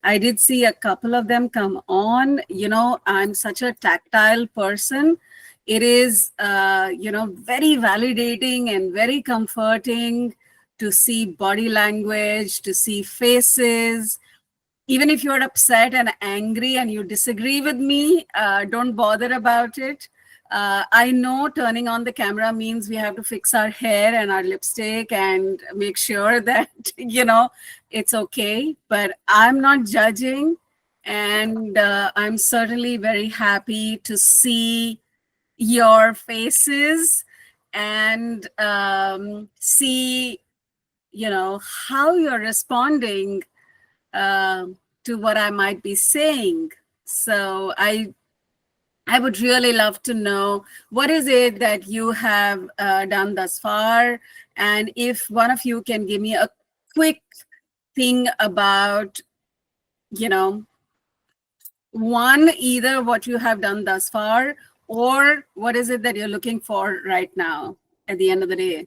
I did see a couple of them come on. I'm such a tactile person. It is, very validating and very comforting to see body language, to see faces. Even if you're upset and angry and you disagree with me, don't bother about it. I know turning on the camera means we have to fix our hair and our lipstick and make sure that, it's okay. But I'm not judging. And I'm certainly very happy to see your faces and see, how you're responding to what I might be saying. So I would really love to know, what is it that you have done thus far? And if one of you can give me a quick thing about, one, either what you have done thus far, or what is it that you're looking for right now at the end of the day?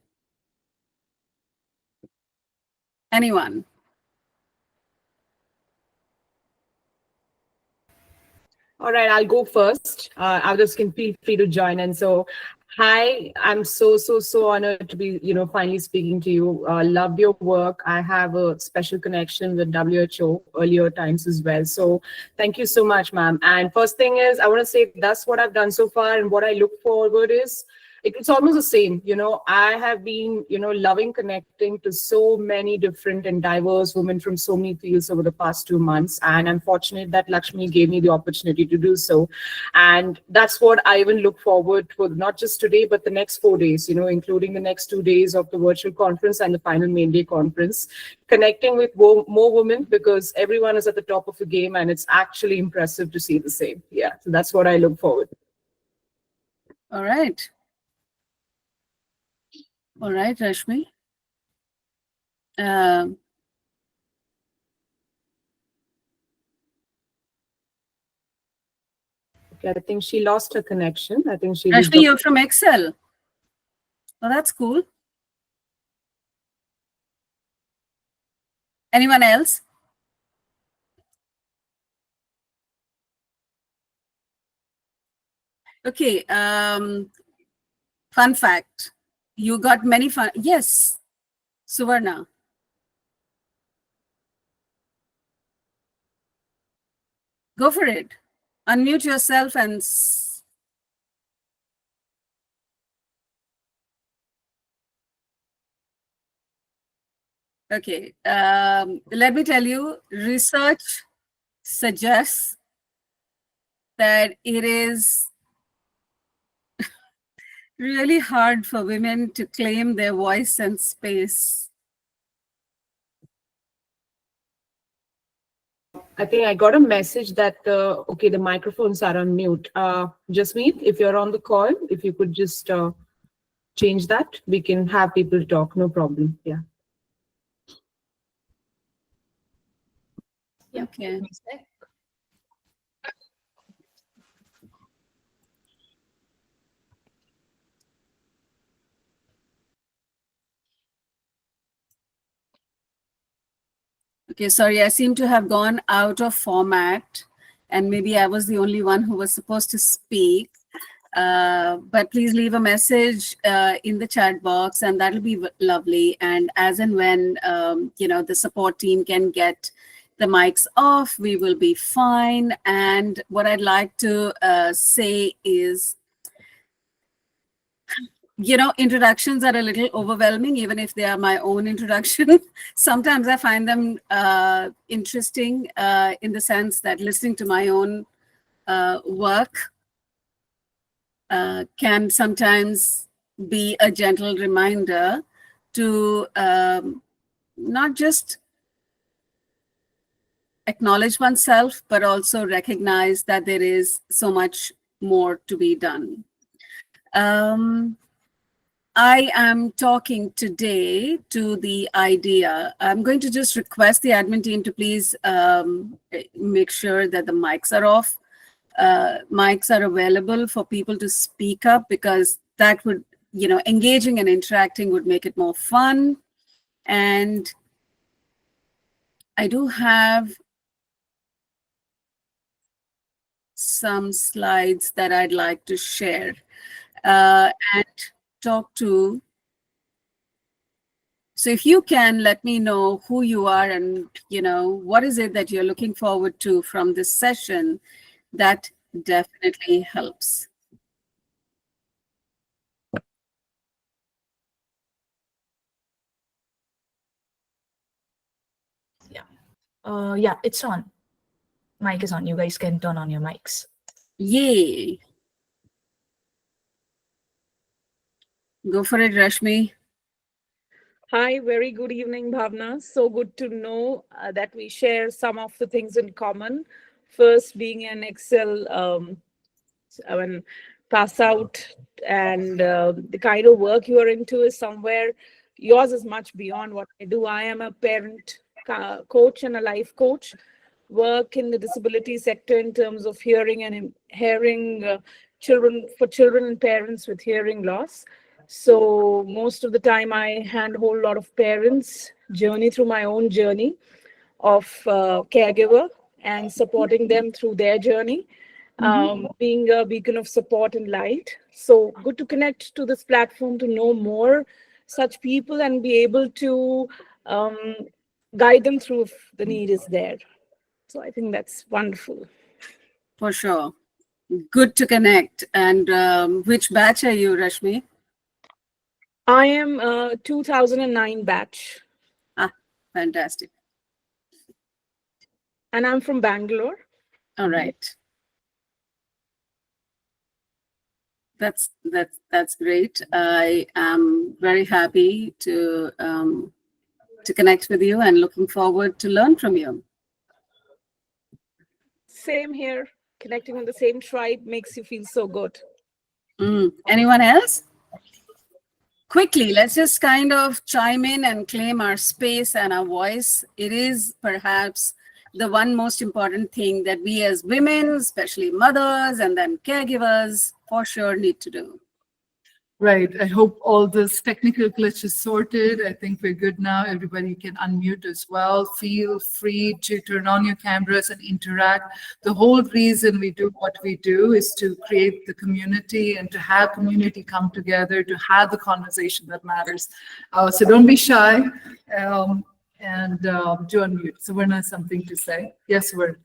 Anyone? All right, I'll go first. Others can feel free to join in. So, hi, I'm so honored to be, finally speaking to you. Love your work. I have a special connection with WHO earlier times as well. So, thank you so much, ma'am. And first thing is, I want to say that's what I've done so far, and what I look forward is, it's almost the same. I have been, loving connecting to so many different and diverse women from so many fields over the past 2 months. And I'm fortunate that Lakshmi gave me the opportunity to do so. And that's what I even look forward for, not just today, but the next 4 days, including the next 2 days of the virtual conference and the final main day conference, connecting with more women, because everyone is at the top of the game, and it's actually impressive to see the same. Yeah, so that's what I look forward to. All right. All right, Rashmi. Okay, I think she lost her connection. I think she. Rashmi, you're from Excel. Oh, that's cool. Anyone else? Okay. Fun fact. You got many fun. Yes, Suvarna. Go for it. Unmute yourself and. Okay. Let me tell you, research suggests that it is really hard for women to claim their voice and space. I think I got a message that the microphones are on mute. Jasmeet, if you're on the call, if you could just change that, we can have people talk. No problem. Yeah. Okay. Okay, sorry, I seem to have gone out of format, and maybe I was the only one who was supposed to speak. But please leave a message in the chat box, and that'll be lovely. And as and when the support team can get the mics off, we will be fine. And what I'd like to say is, introductions are a little overwhelming, even if they are my own introduction. Sometimes I find them interesting in the sense that listening to my own work can sometimes be a gentle reminder to not just acknowledge oneself, but also recognize that there is so much more to be done. I am talking today to the idea. I'm going to just request the admin team to please make sure that the mics are off. Mics are available for people to speak up, because that would, engaging and interacting would make it more fun. And I do have some slides that I'd like to share and talk to. So if you can let me know who you are and, what is it that you're looking forward to from this session, that definitely helps. Yeah, it's on. Mic is on. You guys can turn on your mics. Yay. Go for it, Rashmi. Hi, very good evening, Bhavana. So good to know that we share some of the things in common. First, being an Excel I mean, pass out, and the kind of work you are into is somewhere yours is much beyond what I do. I am a parent coach and a life coach. Work in the disability sector in terms of hearing and hearing children and parents with hearing loss. So most of the time, I handhold a lot of parents journey through my own journey of caregiver and supporting them through their journey, being a beacon of support and light. So good to connect to this platform to know more such people and be able to guide them through if the need is there. So I think that's wonderful. For sure. Good to connect. And which batch are you, Rashmi? I am a 2009 batch. Ah, fantastic. And I'm from Bangalore. All right. That's great. I am very happy to connect with you and looking forward to learn from you. Same here. Connecting with the same tribe makes you feel so good. Anyone else? Quickly, let's just kind of chime in and claim our space and our voice. It is perhaps the one most important thing that we as women, especially mothers and then caregivers, for sure need to do. Right. I hope all this technical glitch is sorted. I think we're good now. Everybody can unmute as well. Feel free to turn on your cameras and interact. The whole reason we do what we do is to create the community and to have community come together, to have the conversation that matters. So don't be shy and do unmute. So Varna has something to say. Yes, Varna.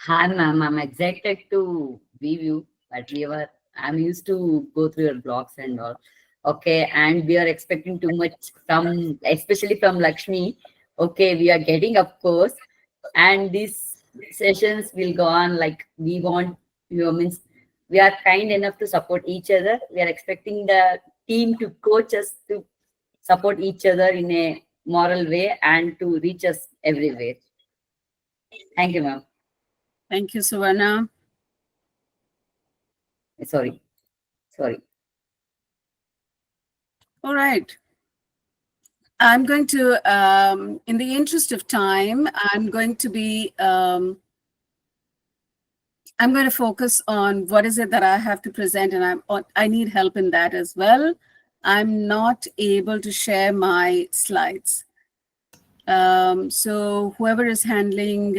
Hi, ma'am. I'm excited to view you, but I'm used to go through your blogs and all. Okay, and we are expecting too much from, especially from Lakshmi. Okay, we are getting, of course, and these sessions will go on like we want. Means we are kind enough to support each other. We are expecting the team to coach us to support each other in a moral way and to reach us everywhere. Thank you, ma'am. Thank you, Suvarna. Sorry. All right. I'm going to, in the interest of time, I'm going to focus on what is it that I have to present, and I need help in that as well. I'm not able to share my slides. So whoever is handling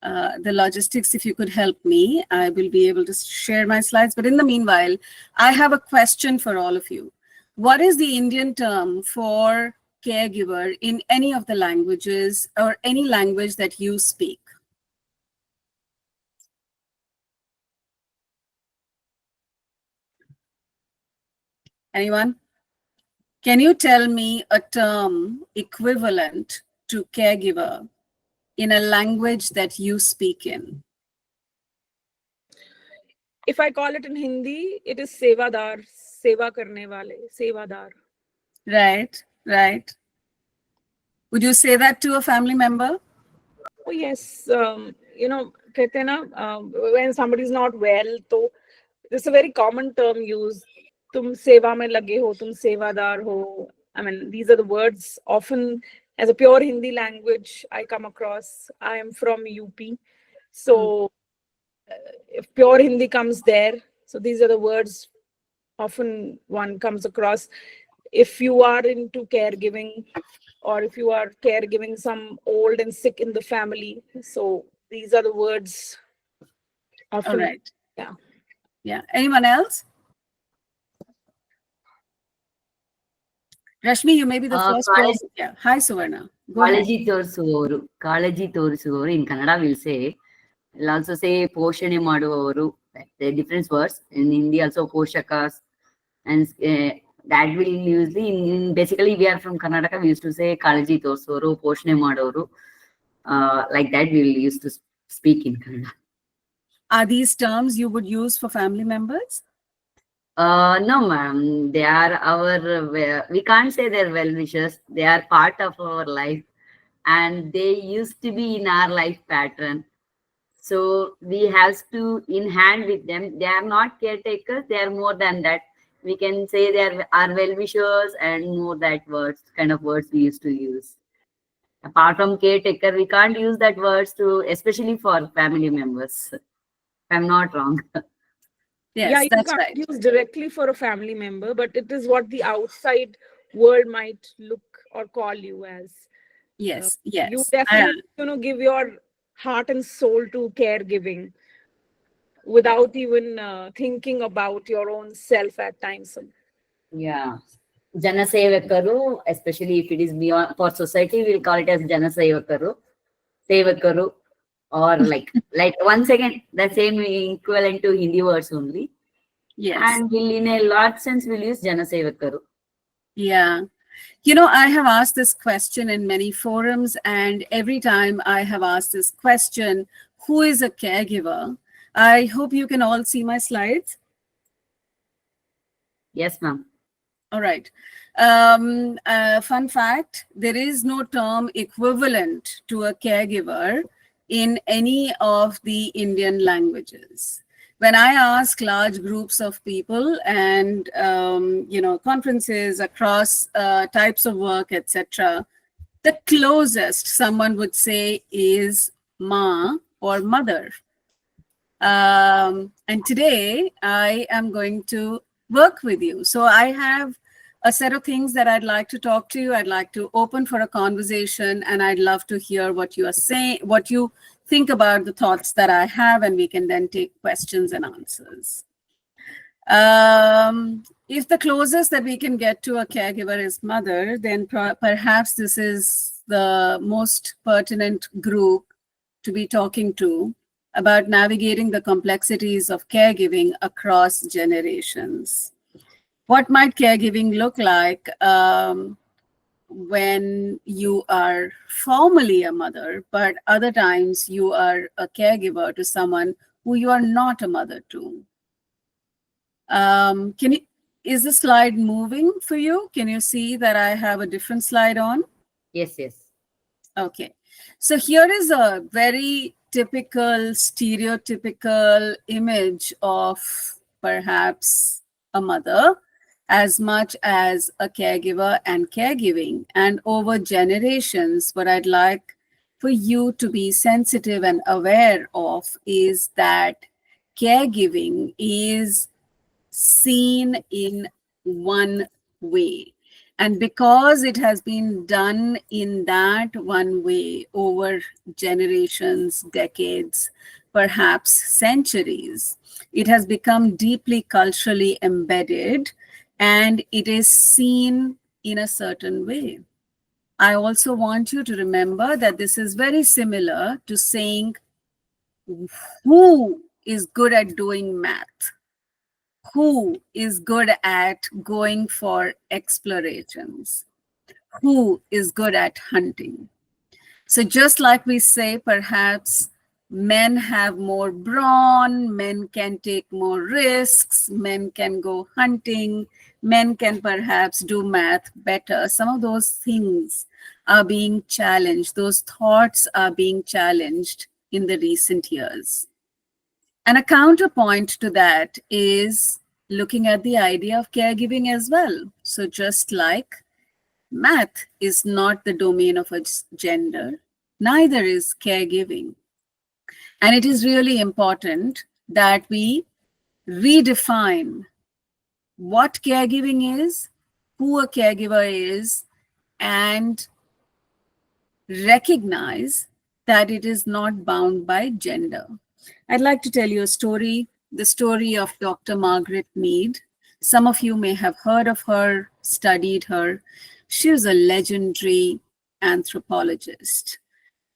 the logistics, if you could help me, I will be able to share my slides. But in the meanwhile, I have a question for all of you. What is the Indian term for caregiver in any of the languages or any language that you speak? Anyone? Can you tell me a term equivalent to caregiver in a language that you speak in? If I call it in Hindi, it is sevadar, seva karne wale, sevadar. Right. Would you say that to a family member? Oh, yes. कहते हैं ना, when somebody is not well, तो this is a very common term used. तुम सेवा में लगे हो, तुम सेवादार हो. I mean, these are the words often as a pure Hindi language I come across. I am from UP. So if pure Hindi comes there, so these are the words often one comes across. If you are into caregiving or if you are caregiving some old and sick in the family, so these are the words After All right. yeah. Yeah. Anyone else? Rashmi, you may be the first College, person. Yeah. Hi, Suvarna. Go ahead. ಕಾಳಜಿ ತೋರಿಸುವವರು in Kannada will also say ಪೋಷಣೆ ಮಾಡುವವರು. The different words in Hindi also poshakas, and that will usually basically we are from Karnataka, we used to say ಕಾಳಜಿ ತೋರಿಸುವವರು, ಪೋಷಣೆ ಮಾಡೋರು. Like that we will used to speak in Kannada. Are these terms you would use for family members? No, ma'am. They are our, we can't say they're well wishers. They are part of our life, and they used to be in our life pattern. So we have to in hand with them. They are not caretakers. They are more than that. We can say they are our well wishers and more that words, kind of words we used to use. Apart from caretaker, we can't use that words to, especially for family members. If I'm not wrong. Yes, Yeah, you that's can't right. use directly for a family member, but it is what the outside world might look or call you as. Yes, You yes. definitely, give your heart and soul to caregiving without even thinking about your own self at times. Yeah. Janasevakaru, especially if it is beyond for society, we'll call it as Janasevakaru, Sevakaru, or like once again, the same equivalent to Hindi words only. Yes. And we'll in a large sense we'll use Janasevakaru. Yeah. I have asked this question in many forums, and every time I have asked this question, who is a caregiver? I hope you can all see my slides. Yes, ma'am. All right. Fun fact, there is no term equivalent to a caregiver in any of the Indian languages. When I ask large groups of people and, conferences across types of work, etc., the closest someone would say is ma or mother. And today I am going to work with you. So I have a set of things that I'd like to talk to you. I'd like to open for a conversation, and I'd love to hear what you are saying, what you think about the thoughts that I have, and we can then take questions and answers. If the closest that we can get to a caregiver is mother, then perhaps this is the most pertinent group to be talking to about navigating the complexities of caregiving across generations. What might caregiving look like when you are formally a mother, but other times you are a caregiver to someone who you are not a mother to? Is the slide moving for you? Can you see that I have a different slide on? Yes, yes. Okay. So here is a very typical, stereotypical image of perhaps a mother as much as a caregiver and caregiving. And over generations, what I'd like for you to be sensitive and aware of is that caregiving is seen in one way. And because it has been done in that one way over generations, decades, perhaps centuries, it has become deeply culturally embedded, and it is seen in a certain way. I also want you to remember that this is very similar to saying, who is good at doing math? Who is good at going for explorations? Who is good at hunting? So just like we say, perhaps men have more brawn, men can take more risks, men can go hunting, men can perhaps do math better. Some of those things are being challenged. Those thoughts are being challenged in the recent years. And a counterpoint to that is looking at the idea of caregiving as well. So just like math is not the domain of a gender, neither is caregiving. And it is really important that we redefine what caregiving is, who a caregiver is, and recognize that it is not bound by gender. I'd like to tell you a story, the story of Dr. Margaret Mead. Some of you may have heard of her, studied her. She was a legendary anthropologist.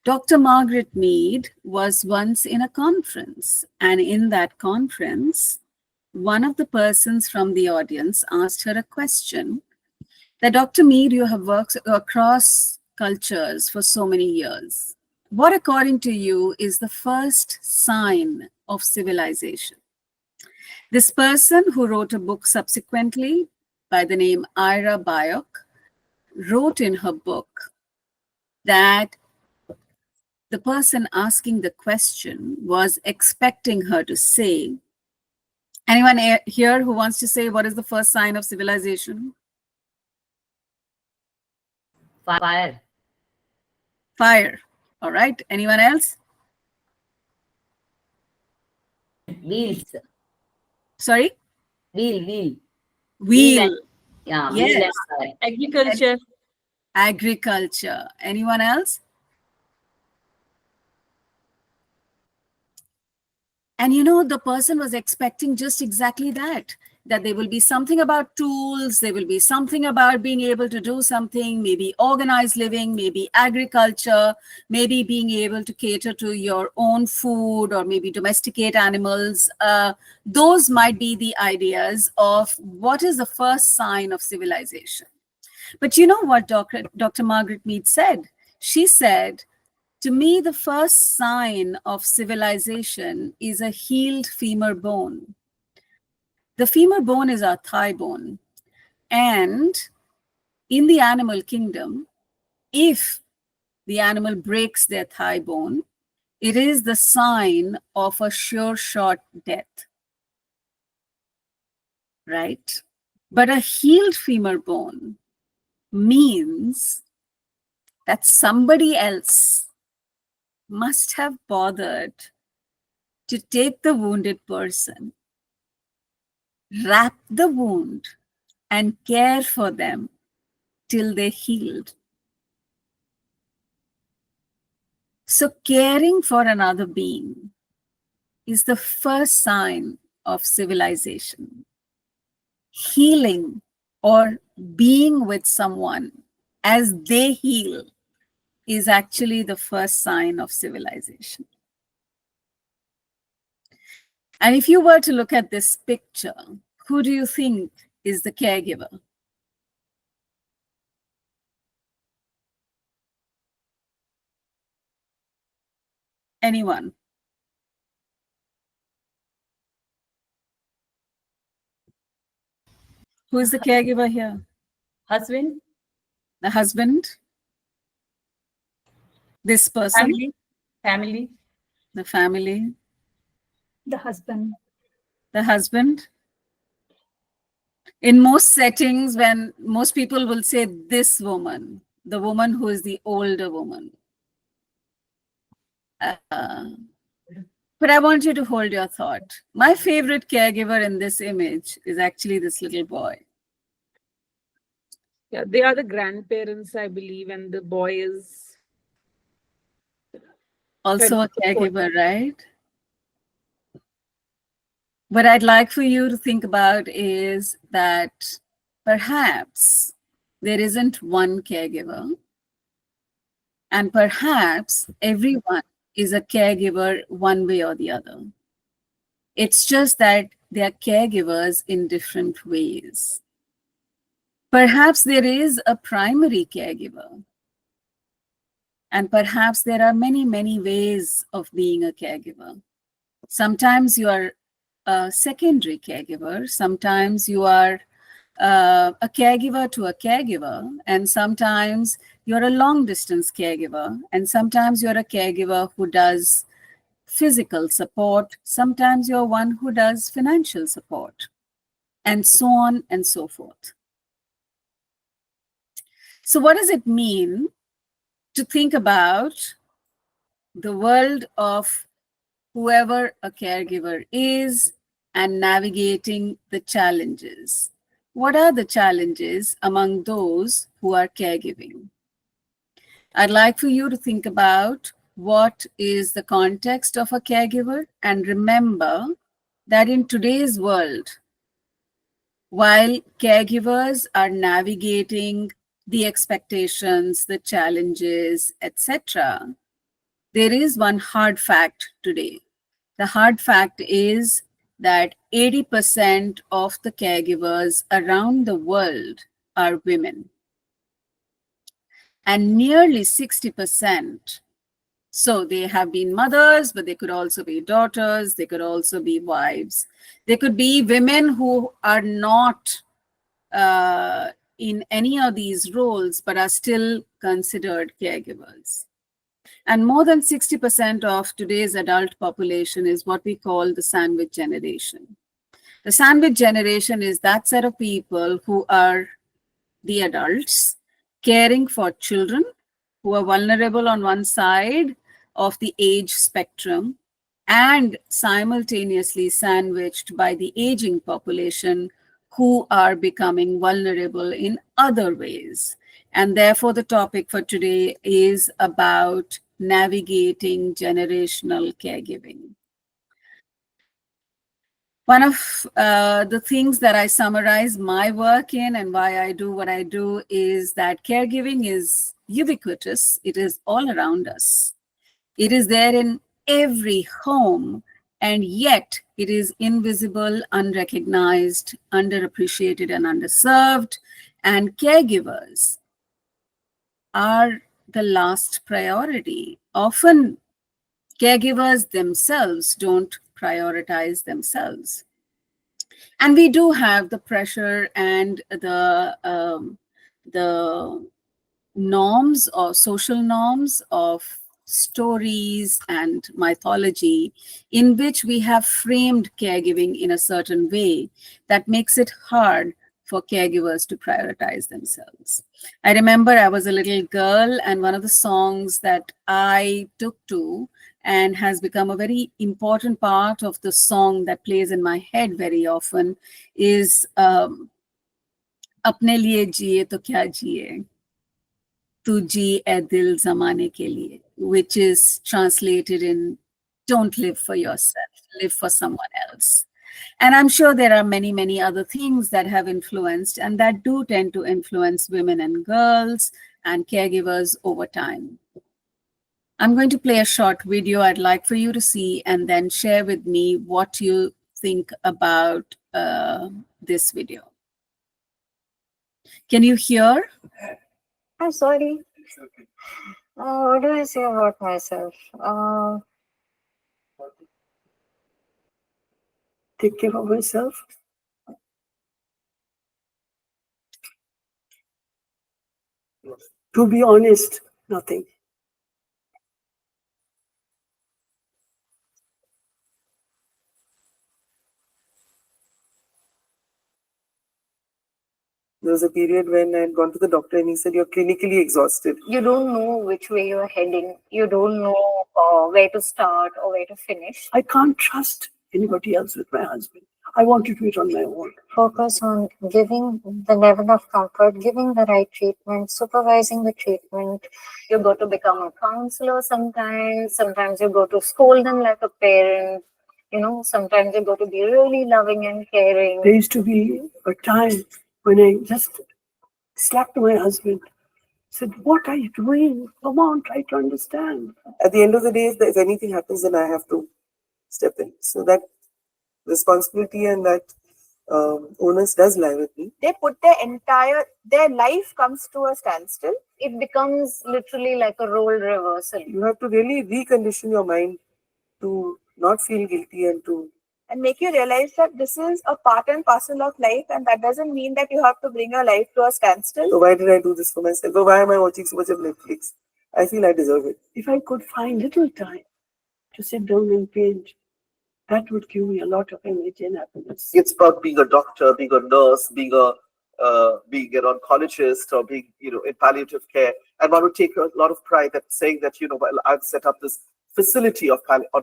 Dr. Margaret Mead was once in a conference, and in that conference, one of the persons from the audience asked her a question that, Dr. Mead, you have worked across cultures for so many years. What, according to you, is the first sign of civilization? This person, who wrote a book subsequently by the name Ira Byock, wrote in her book that the person asking the question was expecting her to say, anyone here who wants to say what is the first sign of civilization? Fire. Fire. All right. Anyone else? Wheels. Sorry? Wheel. Wheel. Yeah, Yes. wheel and fire. Agriculture. Agriculture. Anyone else? And you know, the person was expecting just exactly that there will be something about tools, there will be something about being able to do something, maybe organized living, maybe agriculture, maybe being able to cater to your own food, or maybe domesticate animals. Those might be the ideas of what is the first sign of civilization. But you know what Dr. Margaret Mead said? She said, to me, the first sign of civilization is a healed femur bone. The femur bone is our thigh bone. And in the animal kingdom, if the animal breaks their thigh bone, it is the sign of a sure shot death, right? But a healed femur bone means that somebody else must have bothered to take the wounded person, wrap the wound, and care for them till they healed. So caring for another being is the first sign of civilization. Healing, or being with someone as they heal, is actually the first sign of civilization. And if you were to look at this picture, who do you think is the caregiver? Anyone? Who is the caregiver here? Husband. The husband? This person? Family. The family? The husband. The husband? In most settings, when most people will say this woman, the woman who is the older woman. But I want you to hold your thought. My favorite caregiver in this image is actually this little boy. Yeah, they are the grandparents, I believe, and the boy is Also a caregiver, right? What I'd like for you to think about is that perhaps there isn't one caregiver, and perhaps everyone is a caregiver one way or the other. It's just that they are caregivers in different ways. Perhaps there is a primary caregiver, and perhaps there are many, many ways of being a caregiver. Sometimes you are a secondary caregiver, sometimes you are a caregiver to a caregiver, and sometimes you're a long distance caregiver, and sometimes you're a caregiver who does physical support, sometimes you're one who does financial support, and so on and so forth. So what does it mean to think about the world of whoever a caregiver is and navigating the challenges? What are the challenges among those who are caregiving? I'd like for you to think about what is the context of a caregiver, and remember that in today's world, while caregivers are navigating the expectations, the challenges, etc., there is one hard fact today. The hard fact is that 80% of the caregivers around the world are women, and nearly 60%. So they have been mothers, but they could also be daughters, they could also be wives. They could be women who are not in any of these roles, but are still considered caregivers. And more than 60% of today's adult population is what we call the sandwich generation. The sandwich generation is that set of people who are the adults caring for children who are vulnerable on one side of the age spectrum and simultaneously sandwiched by the aging population who are becoming vulnerable in other ways. And therefore, the topic for today is about navigating generational caregiving. One of the things that I summarize my work in and why I do what I do is that caregiving is ubiquitous. It is all around us. It is there in every home, and yet it is invisible, unrecognized, underappreciated, and underserved. And caregivers are the last priority. Often, caregivers themselves don't prioritize themselves. And we do have the pressure and the norms or social norms of stories and mythology in which we have framed caregiving in a certain way that makes it hard for caregivers to prioritize themselves. I remember I was a little girl, and one of the songs that I took to and has become a very important part of the song that plays in my head very often is अपने लिए जिए तो क्या जिए, तू जी ए दिल ज़माने के लिए, which is translated in don't live for yourself, live for someone else. And I'm sure there are many, many other things that have influenced and that do tend to influence women and girls and caregivers over time. I'm going to play a short video I'd like for you to see and then share with me what you think about this video. Can you hear? I'm sorry. What do I say about myself? Take care of myself. To be honest, nothing. There was a period when I had gone to the doctor and he said, "You're clinically exhausted." You don't know which way you're heading. You don't know where to start or where to finish. I can't trust anybody else with my husband. I want to do it on my own. Focus on giving the level of comfort, giving the right treatment, supervising the treatment. You go to become a counselor sometimes. Sometimes you go to scold them like a parent. You know, sometimes you go to be really loving and caring. There used to be a time when I just slapped my husband. Said, "What are you doing? Come on, try to understand." At the end of the day, if anything happens, then I have to step in. So that responsibility and that onus does lie with me. They put their life comes to a standstill. It becomes literally like a role reversal. You have to really recondition your mind to not feel guilty and make you realize that this is a part and parcel of life, and that doesn't mean that you have to bring your life to a standstill. So why did I do this for myself? Or why am I watching so much of Netflix? I feel I deserve it. If I could find little time to sit down and paint, that would give me a lot of energy and happiness. It's about being a doctor, being a nurse, being an oncologist, or being, in palliative care. And one would take a lot of pride at saying that, well, I've set up this facility on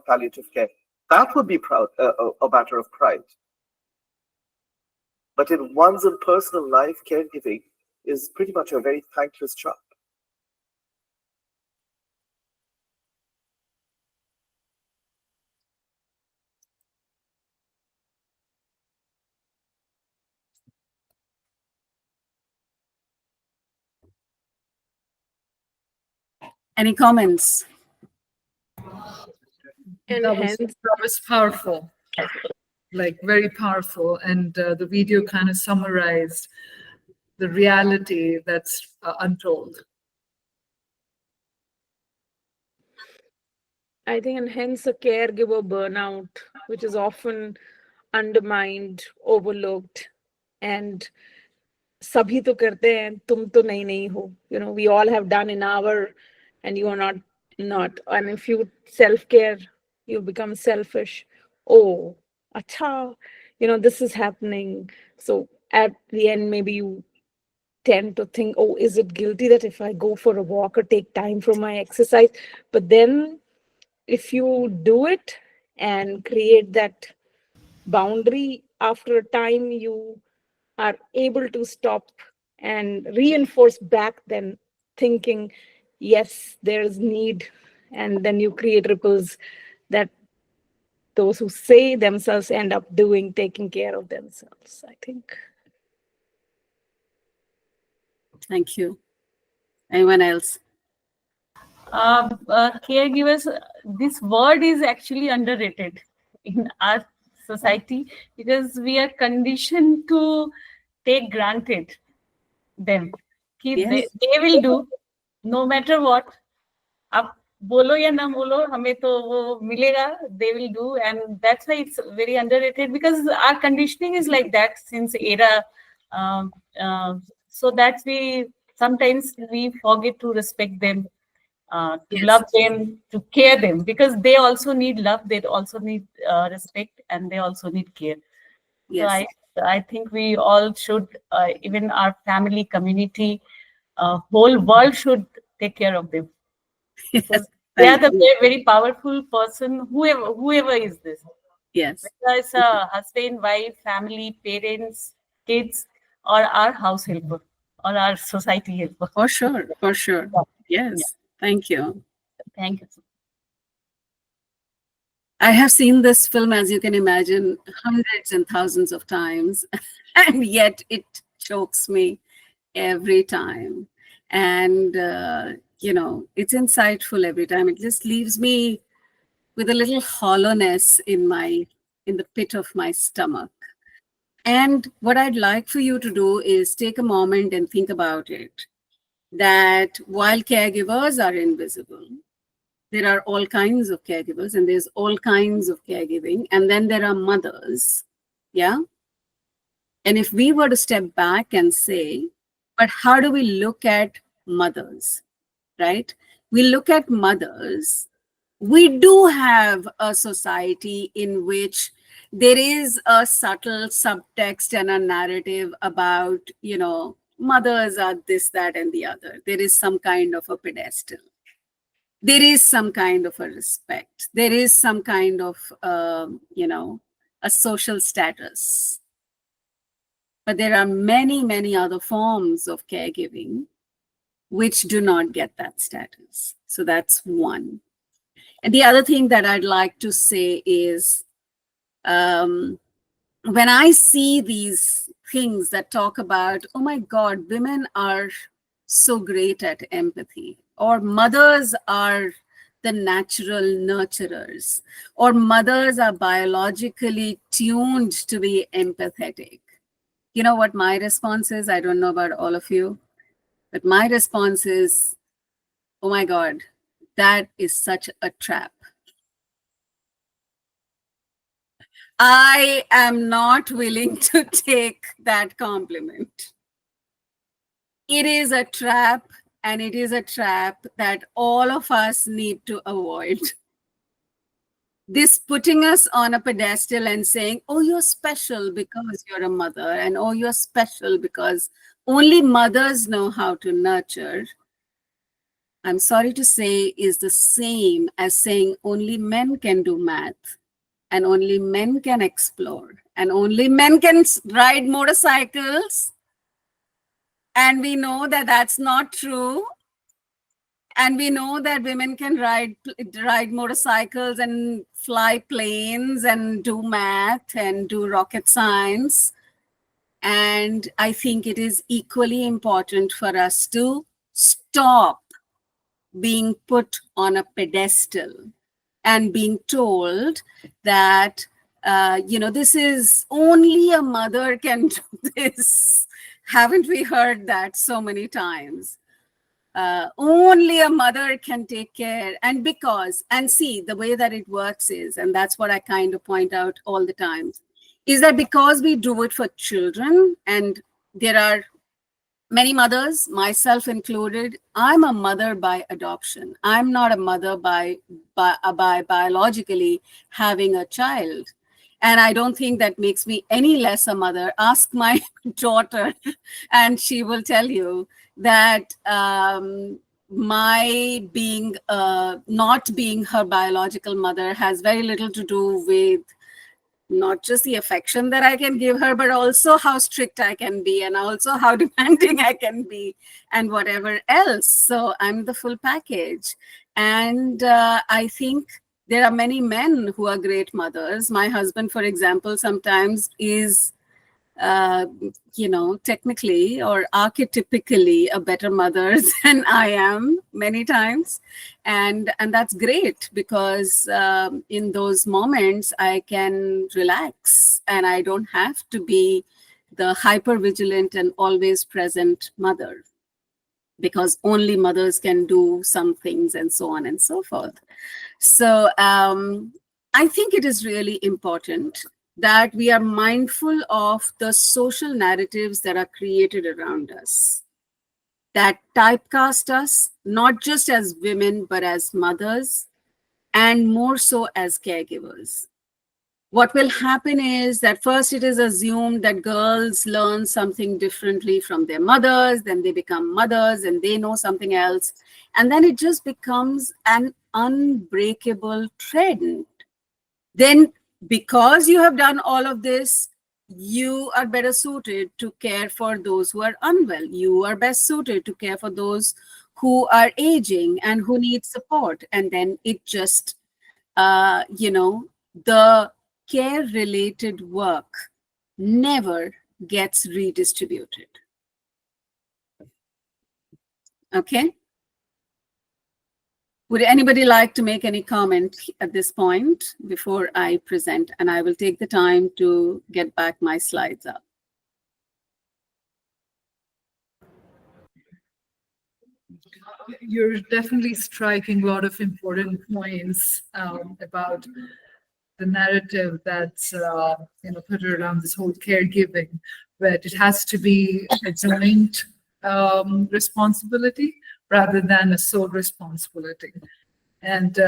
palliative care. That would be a matter of pride. But in one's own personal life, caregiving is pretty much a very thankless job. Any comments? And hence, That was powerful, like very powerful. And the video kind of summarized the reality that's untold. I think, and hence a caregiver burnout, which is often undermined, overlooked, and sabhi to karte hain, tum to nahi ho. You know, we all have done in our, and you are not. And if you self-care, you become selfish. Oh, acha, you know, this is happening. So at the end, maybe you tend to think, oh, is it guilty that if I go for a walk or take time for my exercise? But then if you do it and create that boundary, after a time you are able to stop and reinforce back then thinking, yes, there's need, and then you create ripples that those who say themselves end up doing, taking care of themselves, I think. Thank you. Anyone else? Caregivers, this word is actually underrated in our society because we are conditioned to take granted them. कि Yes. they will do no matter what. आप बोलो या ना बोलो हमें तो वो मिलेगा, they will do, and that's why it's very underrated because our conditioning is like that since era. Um, so that's we sometimes we forget to respect them, to Yes. love them, to care them, because they also need love, they also need respect, and they also need care. So Yes. I think we all should, even our family, community, whole world should take care of them. Because they are Thank the you. very, very powerful person, whoever is this. Yes. Whether it's a husband, wife, family, parents, kids, or our house helper, or our society helper. For sure. For sure. Yes. Thank you. Thank you. I have seen this film, as you can imagine, hundreds and thousands of times, and yet it chokes me every time. And, you know, it's insightful every time. It just leaves me with a little hollowness in the pit of my stomach. And what I'd like for you to do is take a moment and think about it, that while caregivers are invisible, there are all kinds of caregivers and there's all kinds of caregiving. And then there are mothers. Yeah. And if we were to step back and say, but how do we look at mothers, right? We look at mothers. We do have a society in which there is a subtle subtext and a narrative about, you know, mothers are this, that, and the other. There is some kind of a pedestal. There is some kind of a respect. There is some kind of, you know, a social status. But there are many, many other forms of caregiving which do not get that status. So that's one. And the other thing that I'd like to say is, when I see these things that talk about, oh my God, women are so great at empathy, or mothers are the natural nurturers, or mothers are biologically tuned to be empathetic. You know what my response is? I don't know about all of you, but my response is, oh my God, that is such a trap. I am not willing to take that compliment. It is a trap, and it is a trap that all of us need to avoid. This putting us on a pedestal and saying, oh, you're special because you're a mother, and oh, you're special because only mothers know how to nurture, I'm sorry to say, is the same as saying only men can do math, and only men can explore, and only men can ride motorcycles. And we know that that's not true. And we know that women can ride motorcycles and fly planes and do math and do rocket science. And I think it is equally important for us to stop being put on a pedestal and being told that, this is only a mother can do this. Haven't we heard that so many times? Only a mother can take care. And see, the way that it works is, and that's what I kind of point out all the time, is that because we do it for children, and there are many mothers, myself included, I'm a mother by adoption. I'm not a mother by biologically having a child. And I don't think that makes me any less a mother. Ask my daughter, and she will tell you that my being not being her biological mother has very little to do with not just the affection that I can give her, but also how strict I can be, and also how demanding I can be, and whatever else. So I'm the full package. And I think there are many men who are great mothers. My husband, for example, sometimes is technically or archetypically a better mother than I am many times. And that's great, because in those moments I can relax and I don't have to be the hyper vigilant and always present mother, because only mothers can do some things, and so on and so forth. So I think it is really important that we are mindful of the social narratives that are created around us, that typecast us, not just as women, but as mothers, and more so as caregivers. What will happen is that first it is assumed that girls learn something differently from their mothers, then they become mothers and they know something else. And then it just becomes an unbreakable trend. Then, because you have done all of this, you are better suited to care for those who are unwell. You are best suited to care for those who are aging and who need support. And then it just, the care-related work never gets redistributed. Okay? Would anybody like to make any comment at this point before I present? And I will take the time to get back my slides up. You're definitely striking a lot of important points about the narrative that's put around this whole caregiving, but it has to be a joint responsibility rather than a sole responsibility. And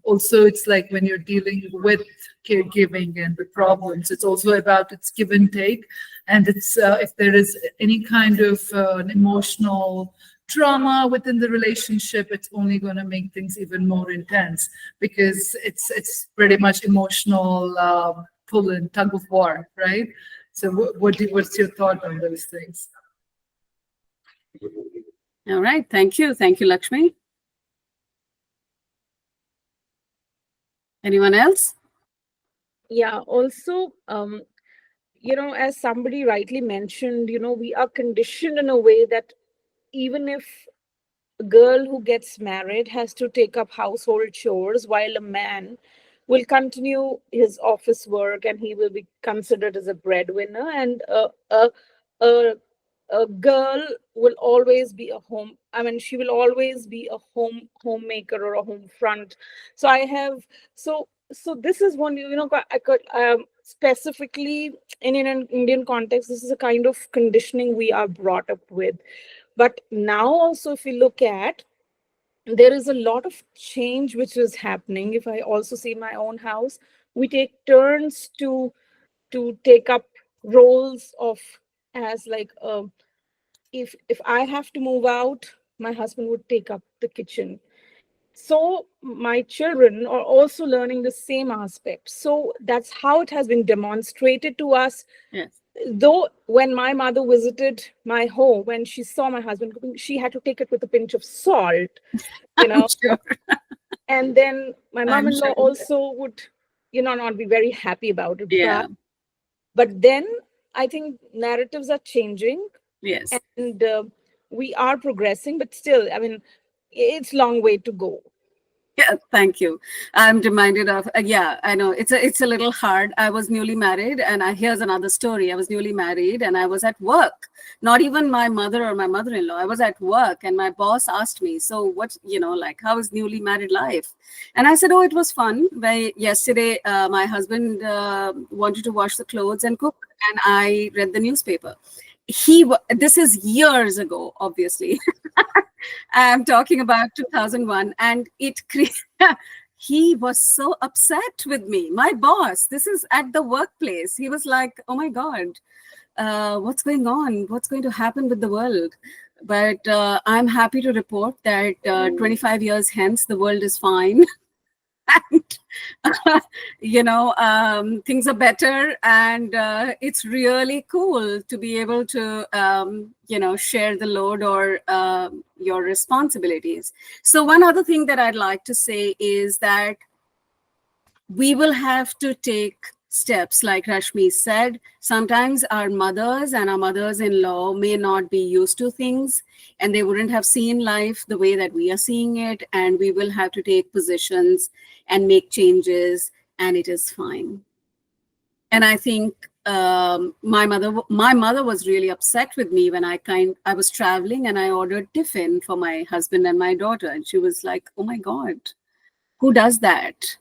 also, it's like when you're dealing with caregiving and the problems, it's also about its give and take. And it's if there is any kind of an emotional trauma within the relationship, it's only going to make things even more intense, because it's pretty much emotional pull and tug of war, right? So what's your thought on those things? All right, thank you. Thank you, Lakshmi. Anyone else? Yeah, also, as somebody rightly mentioned, we are conditioned in a way that even if a girl who gets married has to take up household chores, while a man will continue his office work and he will be considered as a breadwinner, and a girl will always be she will always be a homemaker or a home front. So so this is one, I could specifically in an Indian context, this is a kind of conditioning we are brought up with. But now also, if we look at, there is a lot of change which is happening. If I also see my own house, we take turns to take up roles of, as like if I have to move out, my husband would take up the kitchen. So my children are also learning the same aspect. So that's how it has been demonstrated to us. Yes. Though when my mother visited my home, when she saw my husband cooking, she had to take it with a pinch of salt, Sure. And then my mom-in-law sure. also would, not be very happy about it. Yeah. But then I think narratives are changing. Yes. And we are progressing, but still, it's long way to go. Yeah, thank you. I'm reminded of, yeah, I know it's a little hard. I was newly married, and here's another story. I was newly married, and I was at work. Not even my mother or my mother-in-law. I was at work, and my boss asked me, "So what? Like, how is newly married life?" And I said, "Oh, it was fun. Yesterday, my husband wanted to wash the clothes and cook, and I read the newspaper." This is years ago, obviously. I'm talking about 2001, and he was so upset with me. My boss, this is at the workplace. He was like, "Oh my God, what's going on? What's going to happen with the world?" But I'm happy to report that 25 years hence, the world is fine. And things are better, and it's really cool to be able to share the load or your responsibilities. So one other thing that I'd like to say is that we will have to take steps, like Rashmi said. Sometimes our mothers and our mothers-in-law may not be used to things, and they wouldn't have seen life the way that we are seeing it, and we will have to take positions and make changes, and it is fine. And I think my mother was really upset with me when I was traveling, and I ordered tiffin for my husband and my daughter, and she was like, "Oh my God, who does that?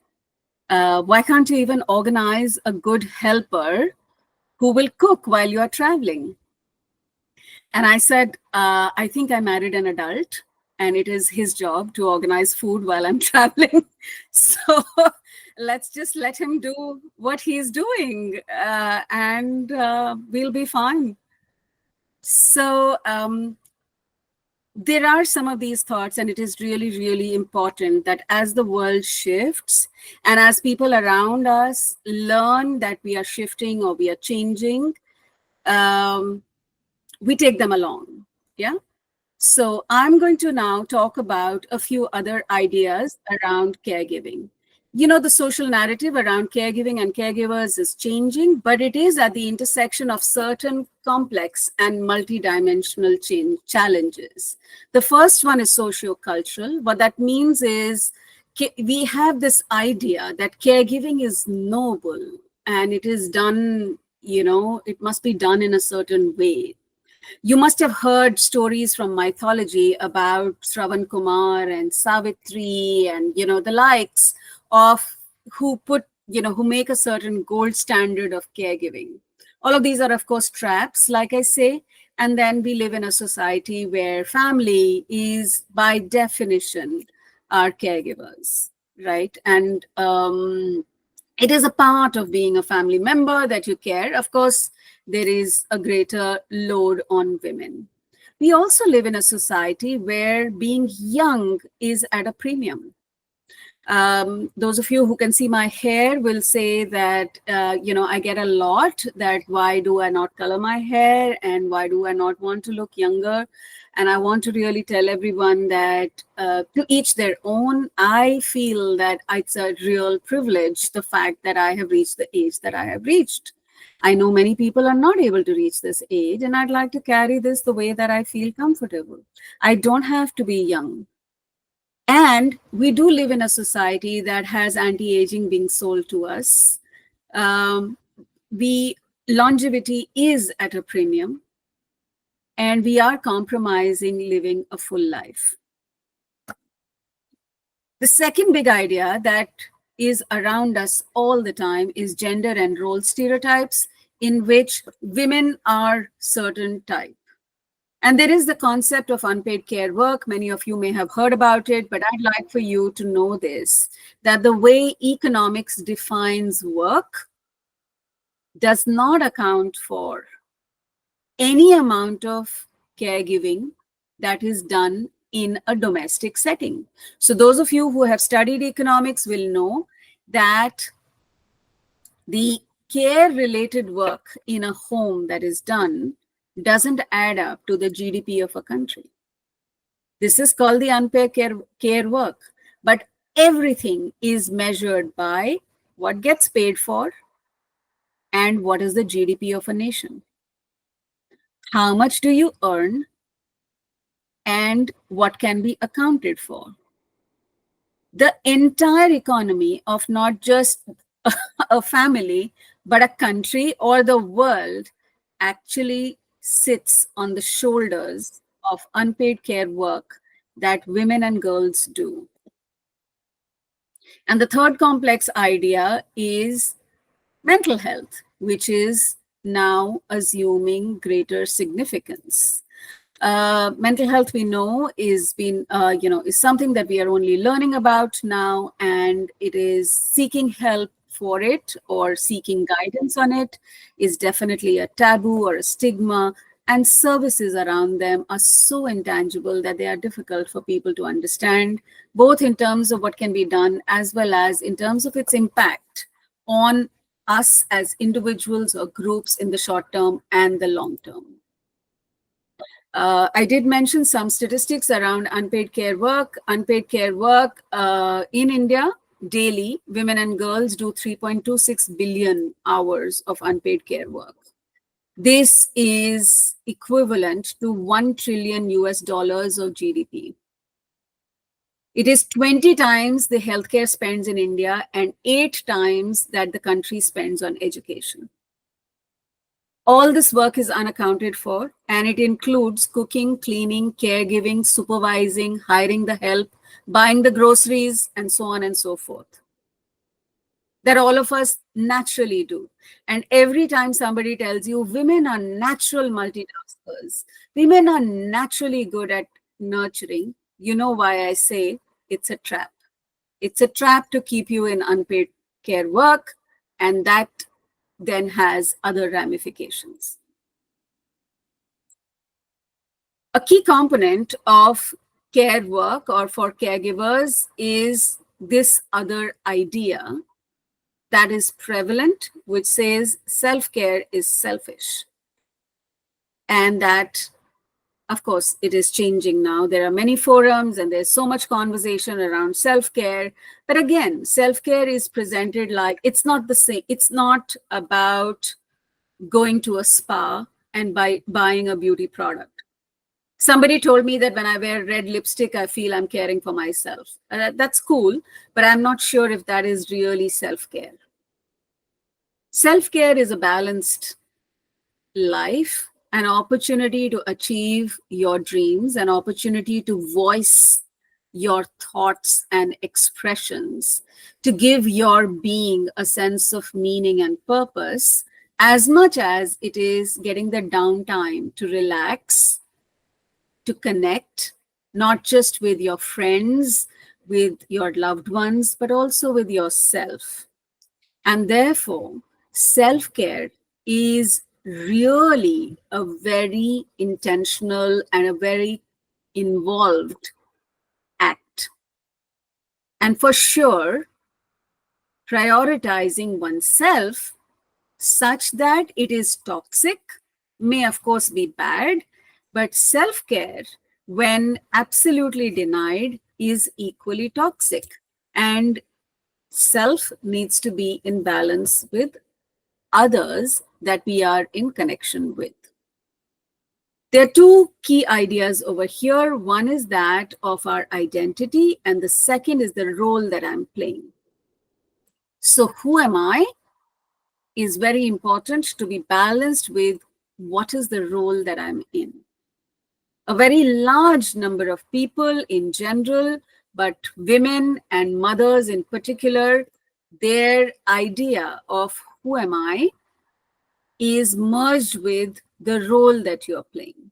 Why can't you even organize a good helper who will cook while you are traveling?" And I said, I think I married an adult, and it is his job to organize food while I'm traveling. So let's just let him do what he's doing, and we'll be fine. So there are some of these thoughts, and it is really, really important that as the world shifts and as people around us learn that we are shifting or we are changing, we take them along. Yeah. So I'm going to now talk about a few other ideas around caregiving. The social narrative around caregiving and caregivers is changing, but it is at the intersection of certain complex and multidimensional challenges. The first one is sociocultural. What that means is we have this idea that caregiving is noble, and it is done, it must be done in a certain way. You must have heard stories from mythology about Shravan Kumar and Savitri and, the likes of who make a certain gold standard of caregiving. All of these are, of course, traps, like I say. And then we live in a society where family is, by definition, our caregivers, right? And it is a part of being a family member that you care. Of course, there is a greater load on women. We also live in a society where being young is at a premium. Those of you who can see my hair will say that, I get a lot that why do I not color my hair and why do I not want to look younger? And I want to really tell everyone that to each their own. I feel that it's a real privilege, the fact that I have reached the age that I have reached. I know many people are not able to reach this age, and I'd like to carry this the way that I feel comfortable. I don't have to be young. And we do live in a society that has anti-aging being sold to us. Longevity is at a premium, and we are compromising living a full life. The second big idea that is around us all the time is gender and role stereotypes, in which women are certain type. And there is the concept of unpaid care work. Many of you may have heard about it, but I'd like for you to know this, that the way economics defines work does not account for any amount of caregiving that is done in a domestic setting. So those of you who have studied economics will know that the care-related work in a home that is done doesn't add up to the GDP of a country. This is called the unpaid care work. But everything is measured by what gets paid for and what is the GDP of a nation. How much do you earn? and what can be accounted for. The entire economy of not just a family, but a country or the world actually sits on the shoulders of unpaid care work that women and girls do. And the third complex idea is mental health, which is now assuming greater significance. Mental health, we know, is something that we are only learning about now, and it is seeking help for it or seeking guidance on it is definitely a taboo or a stigma, and services around them are so intangible that they are difficult for people to understand, both in terms of what can be done as well as in terms of its impact on us as individuals or groups in the short term and the long term. I did mention some statistics around unpaid care work. Unpaid care work in India, daily, women and girls do 3.26 billion hours of unpaid care work. This is equivalent to 1 trillion US dollars of GDP. It is 20 times the healthcare spends in India and 8 times that the country spends on education. All this work is unaccounted for, and it includes cooking, cleaning, caregiving, supervising, hiring the help, buying the groceries, and so on and so forth. That all of us naturally do. And every time somebody tells you women are natural multitaskers, women are naturally good at nurturing, you know why I say it's a trap. It's a trap to keep you in unpaid care work, and that then has other ramifications. A key component of care work or for caregivers is this other idea that is prevalent, which says self-care is selfish. And that, of course, it is changing now. There are many forums and there's so much conversation around self-care. But again, self-care is presented like it's not the same. It's not about going to a spa and buying a beauty product. Somebody told me that when I wear red lipstick, I feel I'm caring for myself. That's cool, but I'm not sure if that is really self-care. Self-care is a balanced life, an opportunity to achieve your dreams, an opportunity to voice your thoughts and expressions, to give your being a sense of meaning and purpose, as much as it is getting the downtime to relax, to connect, not just with your friends, with your loved ones, but also with yourself. And therefore, self-care is really a very intentional and a very involved act. And for sure, prioritizing oneself such that it is toxic may, of course, be bad, but self-care, when absolutely denied, is equally toxic. And self needs to be in balance with others that we are in connection with. There are two key ideas over here. One is that of our identity, and the second is the role that I'm playing. So who am I is very important to be balanced with what is the role that I'm in. A very large number of people in general, but women and mothers in particular, their idea of who am I is merged with the role that you're playing.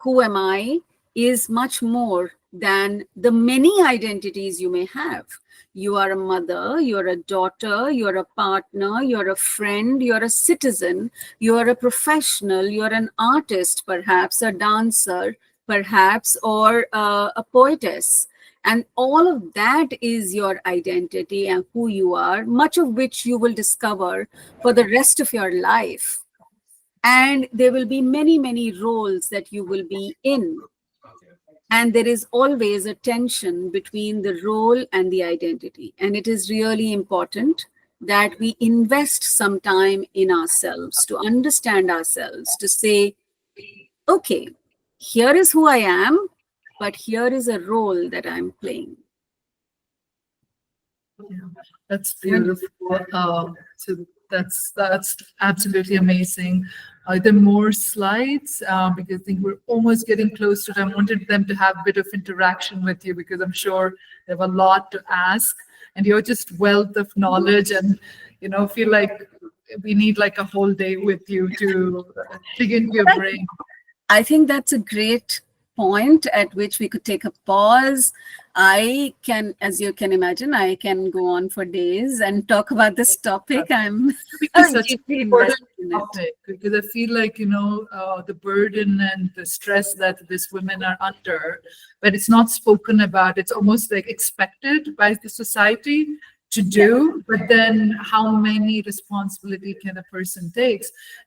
Who am I is much more than the many identities you may have. You are a mother, you're a daughter, you're a partner, you're a friend, you're a citizen, you're a professional, you're an artist, perhaps a dancer, perhaps, or a poetess. And all of that is your identity and who you are, much of which you will discover for the rest of your life. And there will be many, many roles that you will be in. And there is always a tension between the role and the identity. And it is really important that we invest some time in ourselves to understand ourselves, to say, okay, here is who I am, but here is a role that I'm playing. Yeah, that's beautiful. So that's absolutely amazing. Are there more slides? Because I think we're almost getting close to it. I wanted them to have a bit of interaction with you because I'm sure they have a lot to ask, and you're just wealth of knowledge, and feel like we need like a whole day with you to dig into your brain. I think that's a great point at which we could take a pause. I can, as you can imagine, I can go on for days and talk about this topic. I'm It's such an deeply important invested in it. topic because I feel like, the burden and the stress that these women are under, but it's not spoken about. It's almost like expected by the society to do, but then how many responsibility can a person take?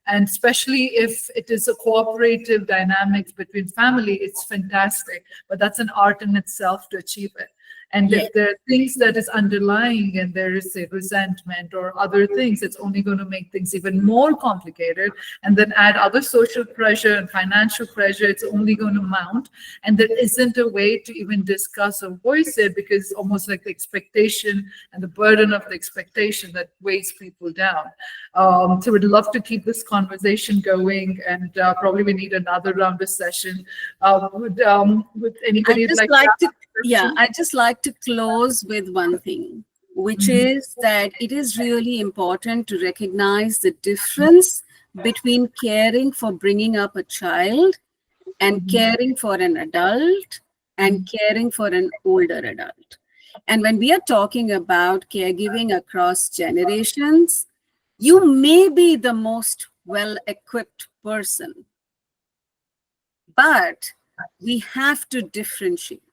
And especially if it is a cooperative dynamics between family, it's fantastic, but that's an art in itself to achieve it. And Yeah. if there are things that is underlying and there is a resentment or other things, it's only going to make things even more complicated. And then add other social pressure and financial pressure, it's only going to mount. And there isn't a way to even discuss or voice it because it's almost like the expectation and the burden of the expectation that weighs people down. So we'd love to keep this conversation going, and probably we need another round of session. Would anybody I'd just like to close with one thing, which is that it is really important to recognize the difference between caring for bringing up a child and caring for an adult and caring for an older adult. And when we are talking about caregiving across generations, you may be the most well-equipped person, but we have to differentiate.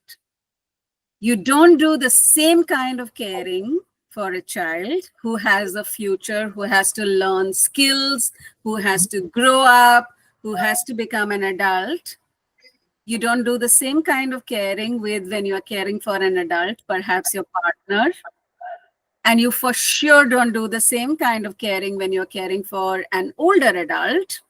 You don't do the same kind of caring for a child who has a future, who has to learn skills, who has to grow up, who has to become an adult. You don't do the same kind of caring with when you are caring for an adult, perhaps your partner. And you for sure don't do the same kind of caring when you're caring for an older adult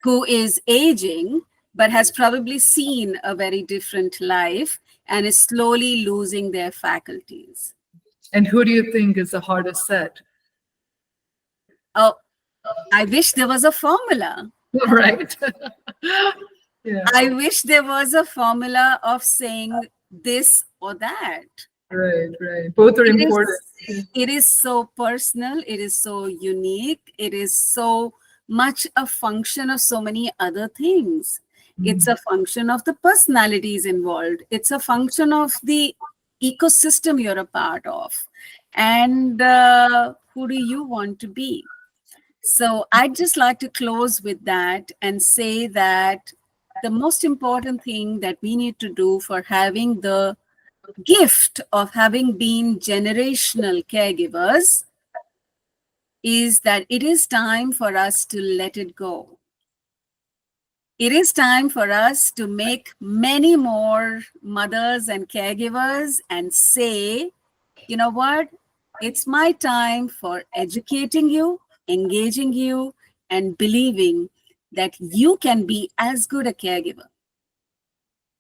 who is aging, but has probably seen a very different life and is slowly losing their faculties. And who do you think is the hardest set? Oh, I wish there was a formula. Right. Yeah. I wish there was a formula of saying this or that. Right. Both are important. It is so personal. It is so unique. It is so much a function of so many other things. It's a function of the personalities involved. It's a function of the ecosystem you're a part of. And who do you want to be? So I'd just like to close with that and say that the most important thing that we need to do for having the gift of having been generational caregivers is that it is time for us to let it go. It is time for us to make many more mothers and caregivers and say, you know what? It's my time for educating you, engaging you, and believing that you can be as good a caregiver.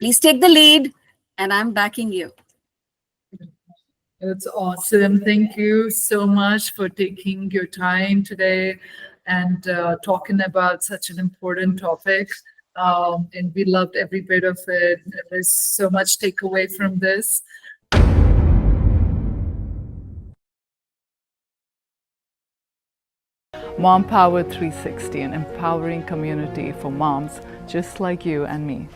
Please take the lead, and I'm backing you. It's awesome. Thank you so much for taking your time today and talking about such an important topic. And we loved every bit of it. There's so much takeaway from this. Mompower 360, an empowering community for moms just like you and me.